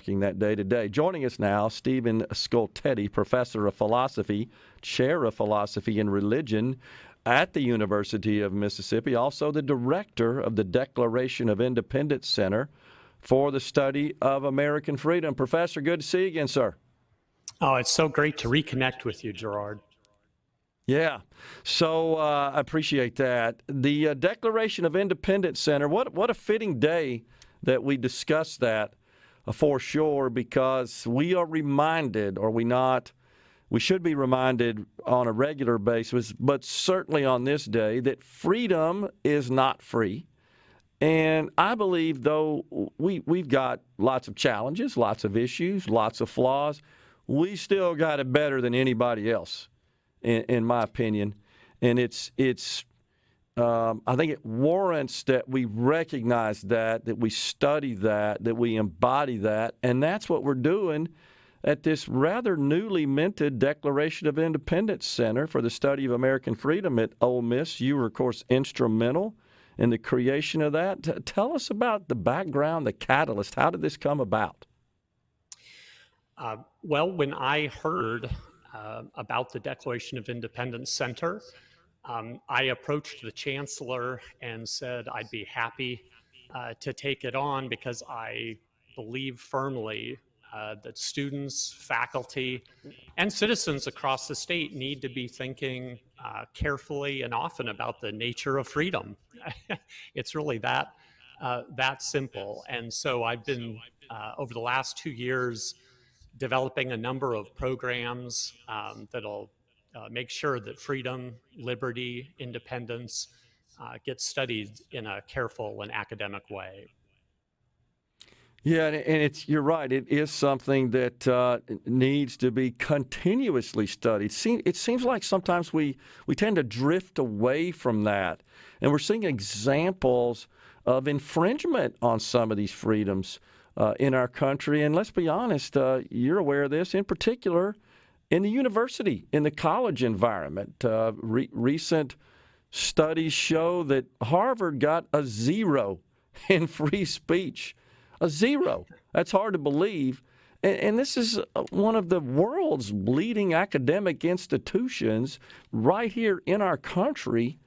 that day today. Joining us now, Stephen Skultety, professor of philosophy, chair of philosophy and religion at the University of Mississippi, also the director of the Declaration of Independence Center for the Study of American Freedom. Professor, good to see you again, sir. Oh, it's so great to reconnect with you, Gerard. Yeah, so I appreciate that. The Declaration of Independence Center, what a fitting day that we discuss that for sure, because we are reminded, or we not, we should be reminded on a regular basis, but certainly on this day, that freedom is not free. And I believe, though, we've got lots of challenges, lots of issues, lots of flaws, we still got it better than anybody else, in my opinion. And I think it warrants that we recognize that we study that we embody that. And that's what we're doing at this rather newly minted Declaration of Independence Center for the Study of American Freedom at Ole Miss. You were, of course, instrumental in the creation of that. Tell us about the background, the catalyst. How did this come about? Well, when I heard about the Declaration of Independence Center, I approached the chancellor and said I'd be happy to take it on, because I believe firmly that students, faculty, and citizens across the state need to be thinking carefully and often about the nature of freedom. It's really that simple. And so I've been, over the last 2 years, developing a number of programs that'll make sure that freedom, liberty, independence gets studied in a careful and academic way. Yeah, and you're right. It is something that needs to be continuously studied. It seems like sometimes we tend to drift away from that, and we're seeing examples of infringement on some of these freedoms in our country. And let's be honest, you're aware of this, in particular in the university, in the college environment. Recent studies show that Harvard got a 0 in free speech. A 0. That's hard to believe. And this is one of the world's leading academic institutions right here in our country.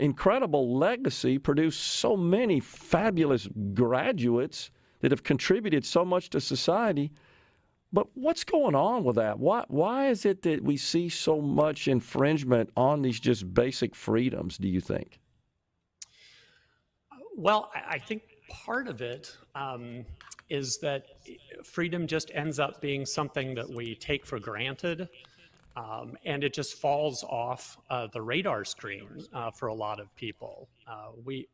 Incredible legacy, produced so many fabulous graduates that have contributed so much to society. But what's going on with that? Why is it that we see so much infringement on these just basic freedoms, do you think? Well, I think part of it is that freedom just ends up being something that we take for granted, and it just falls off the radar screen for a lot of people. We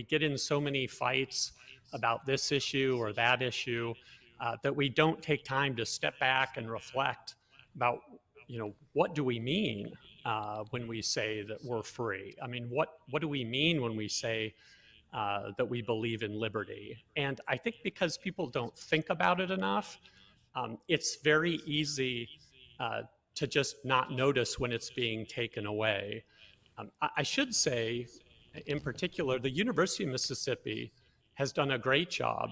get in so many fights about this issue or that issue that we don't take time to step back and reflect about, what do we mean when we say that we're free? I mean, what do we mean when we say that we believe in liberty? And I think because people don't think about it enough, it's very easy to just not notice when it's being taken away. I should say, in particular, the University of Mississippi has done a great job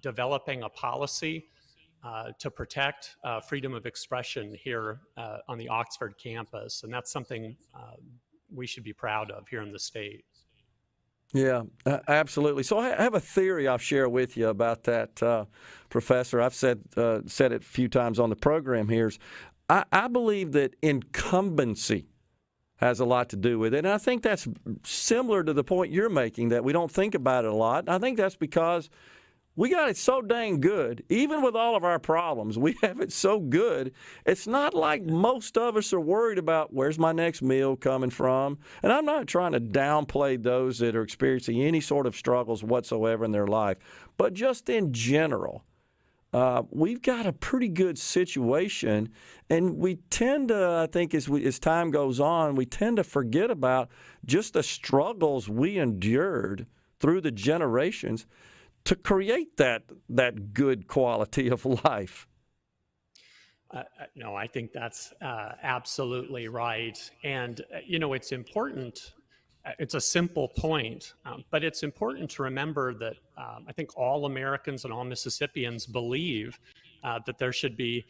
developing a policy to protect freedom of expression here on the Oxford campus. And that's something we should be proud of here in the state. Yeah, absolutely. So I have a theory I'll share with you about that, Professor. I've said it a few times on the program here. I believe that incumbency has a lot to do with it. And I think that's similar to the point you're making, that we don't think about it a lot. And I think that's because we got it so dang good. Even with all of our problems, we have it so good. It's not like most of us are worried about where's my next meal coming from. And I'm not trying to downplay those that are experiencing any sort of struggles whatsoever in their life. But just in general, we've got a pretty good situation. And we tend to, I think, as time goes on, we tend to forget about just the struggles we endured through the generations to create that good quality of life. No, I think that's absolutely right. And, it's important it's a simple point, but it's important to remember that I think all Americans and all Mississippians believe that there should be,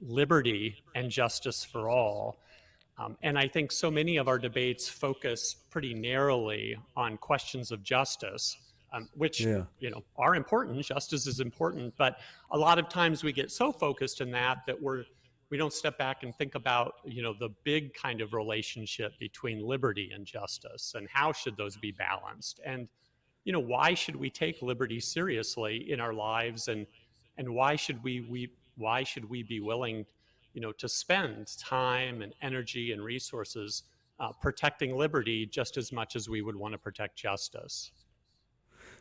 liberty and justice for all. And I think so many of our debates focus pretty narrowly on questions of justice, which Yeah. are important. Justice is important, but a lot of times we get so focused in that we don't step back and think about the big kind of relationship between liberty and justice, and how should those be balanced, and why should we take liberty seriously in our lives, and why should we be willing to spend time and energy and resources protecting liberty just as much as we would want to protect justice.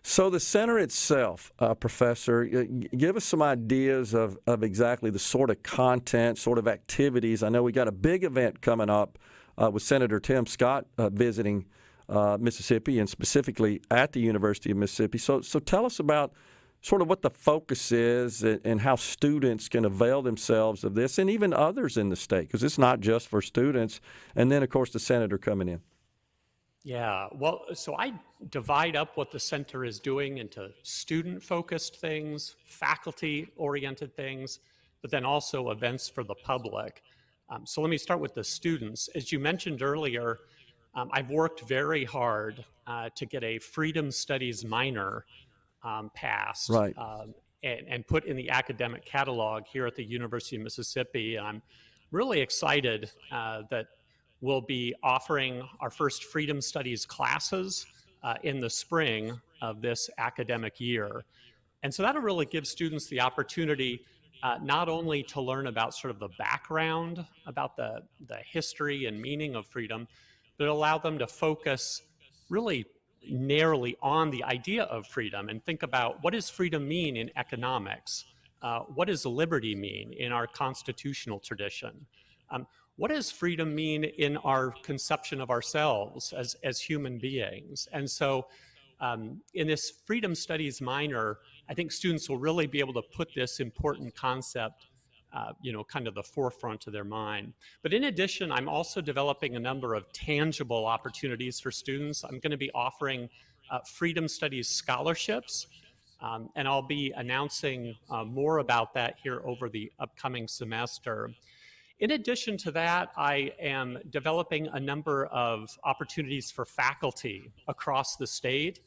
So the center itself, Professor, give us some ideas of exactly the sort of content, sort of activities. I know we got a big event coming up with Senator Tim Scott visiting Mississippi, and specifically at the University of Mississippi. So tell us about sort of what the focus is and how students can avail themselves of this, and even others in the state, because it's not just for students. And then, of course, the senator coming in. Yeah, well, so I divide up what the center is doing into student-focused things, faculty-oriented things, but then also events for the public. So let me start with the students. As you mentioned earlier, I've worked very hard to get a Freedom Studies minor passed, Right. And put in the academic catalog here at the University of Mississippi. And I'm really excited that we'll be offering our first Freedom Studies classes in the spring of this academic year. And so that'll really give students the opportunity not only to learn about sort of the background, about the history and meaning of freedom, but allow them to focus really narrowly on the idea of freedom and think about, what does freedom mean in economics? What does liberty mean in our constitutional tradition? What does freedom mean in our conception of ourselves as human beings? And so in this Freedom Studies minor, I think students will really be able to put this important concept kind of the forefront of their mind. But in addition, I'm also developing a number of tangible opportunities for students. I'm going to be offering Freedom Studies scholarships, and I'll be announcing more about that here over the upcoming semester. In addition to that, I am developing a number of opportunities for faculty across the state.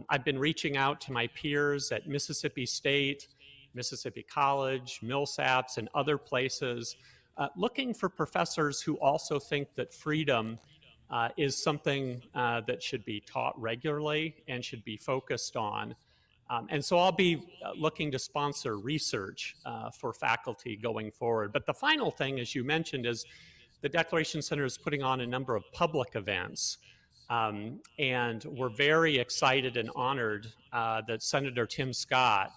I've been reaching out to my peers at Mississippi State, Mississippi College, Millsaps, and other places, looking for professors who also think that freedom is something that should be taught regularly and should be focused on. And so I'll be looking to sponsor research for faculty going forward. But the final thing, as you mentioned, is the Declaration Center is putting on a number of public events. And we're very excited and honored that Senator Tim Scott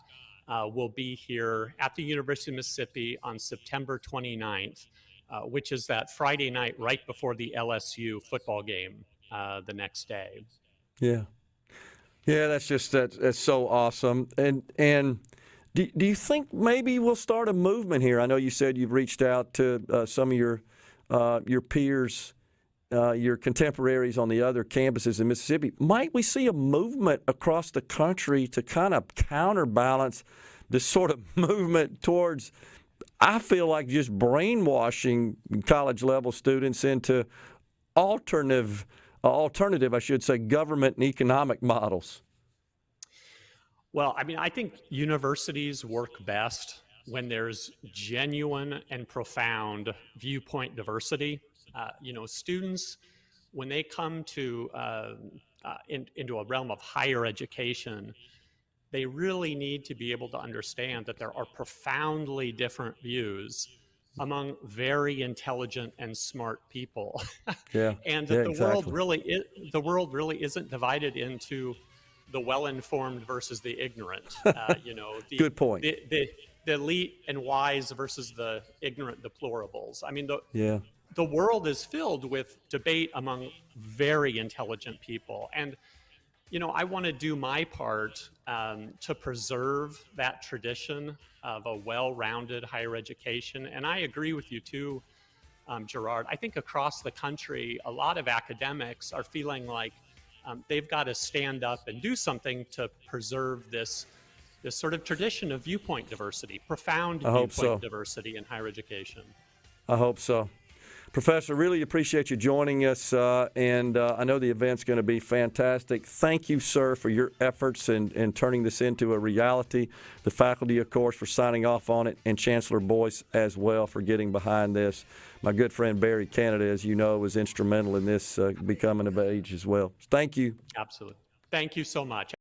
will be here at the University of Mississippi on September 29th, which is that Friday night right before the LSU football game the next day. Yeah. Yeah, that's so awesome. And do you think maybe we'll start a movement here? I know you said you've reached out to some of your peers, your contemporaries on the other campuses in Mississippi. Might we see a movement across the country to kind of counterbalance this sort of movement towards, I feel like, just brainwashing college-level students into alternative, I should say, government and economic models? Well, I mean, I think universities work best when there's genuine and profound viewpoint diversity. Students, when they come to into a realm of higher education, they really need to be able to understand that there are profoundly different views among very intelligent and smart people. Yeah. And that exactly. the world really isn't divided into the well-informed versus the ignorant. Good point. The elite and wise versus the ignorant deplorables. I mean, the world is filled with debate among very intelligent people. And, I want to do my part to preserve that tradition of a well-rounded higher education. And I agree with you, too, Gerard. I think across the country, a lot of academics are feeling like they've got to stand up and do something to preserve this sort of tradition of viewpoint diversity, profound viewpoint diversity in higher education. I hope so. Professor, really appreciate you joining us, and I know the event's going to be fantastic. Thank you, sir, for your efforts in turning this into a reality. The faculty, of course, for signing off on it, and Chancellor Boyce as well for getting behind this. My good friend Barry Canada, as you know, was instrumental in this becoming of age as well. Thank you. Absolutely. Thank you so much.